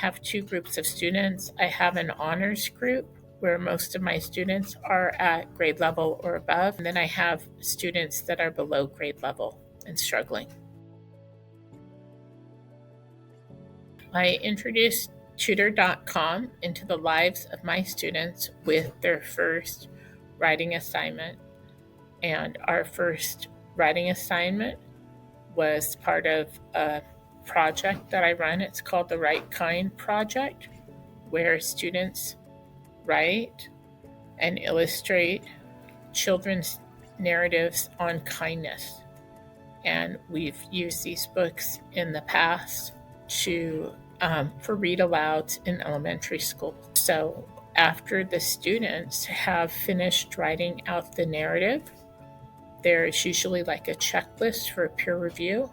have two groups of students. I have an honors group where most of my students are at grade level or above, and then I have students that are below grade level and struggling. I introduced Tutor.com into the lives of my students with their first writing assignment. And our first writing assignment was part of a project that I run. It's called the Right Kind Project, where students write and illustrate children's narratives on kindness. And we've used these books in the past for read alouds in elementary school. So after the students have finished writing out the narrative, there's usually like a checklist for peer review.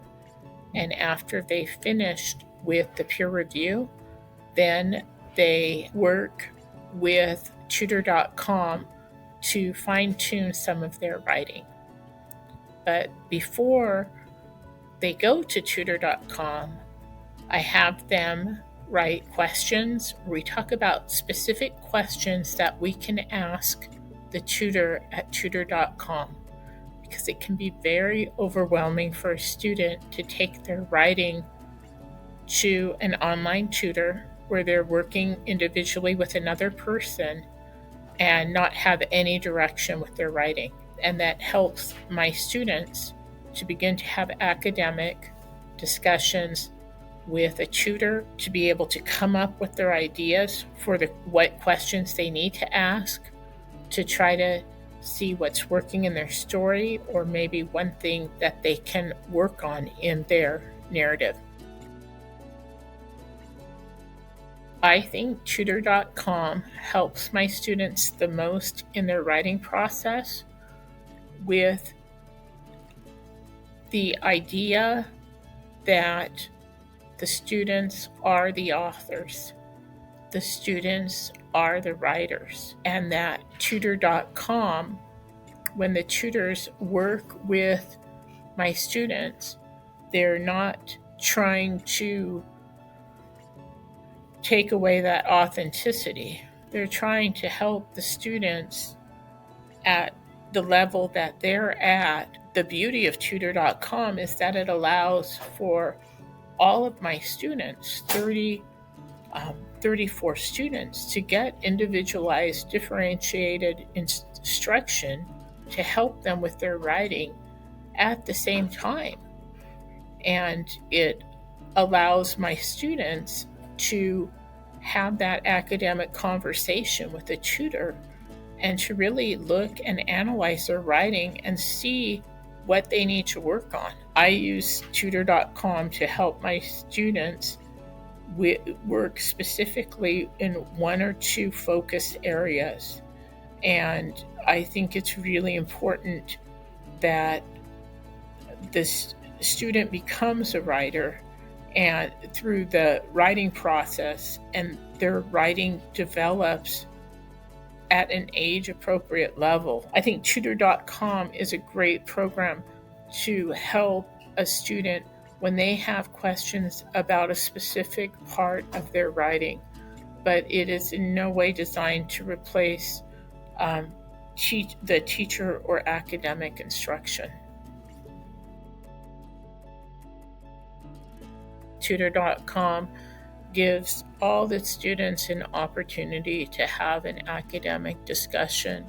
And after they finished with the peer review, then they work with Tutor.com to fine-tune some of their writing. But before they go to Tutor.com, I have them write questions. We talk about specific questions that we can ask the tutor at Tutor.com, because it can be very overwhelming for a student to take their writing to an online tutor where they're working individually with another person and not have any direction with their writing. And that helps my students to begin to have academic discussions with a tutor to be able to come up with their ideas for what questions they need to ask, to try to see what's working in their story, or maybe one thing that they can work on in their narrative. I think Tutor.com helps my students the most in their writing process with the idea that the students are the authors, the students are the writers, and that Tutor.com, when the tutors work with my students, they're not trying to take away that authenticity. They're trying to help the students at the level that they're at. The beauty of Tutor.com is that it allows for all of my students, 34 students, to get individualized, differentiated instruction to help them with their writing at the same time. And it allows my students to have that academic conversation with the tutor and to really look and analyze their writing and see what they need to work on. I use Tutor.com to help my students work specifically in one or two focus areas. And I think it's really important that this student becomes a writer, and through the writing process, and their writing develops at an age-appropriate level. I think Tutor.com is a great program to help a student when they have questions about a specific part of their writing, but it is in no way designed to replace the teacher or academic instruction. Tutor.com gives all the students an opportunity to have an academic discussion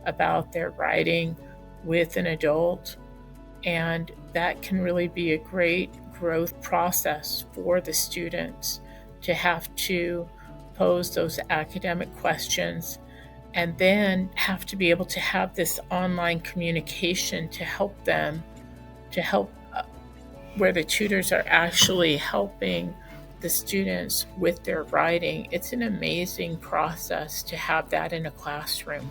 about their writing with an adult, and that can really be a great growth process for the students to have to pose those academic questions and then have to be able to have this online communication to help where the tutors are actually helping the students with their writing. It's an amazing process to have that in a classroom.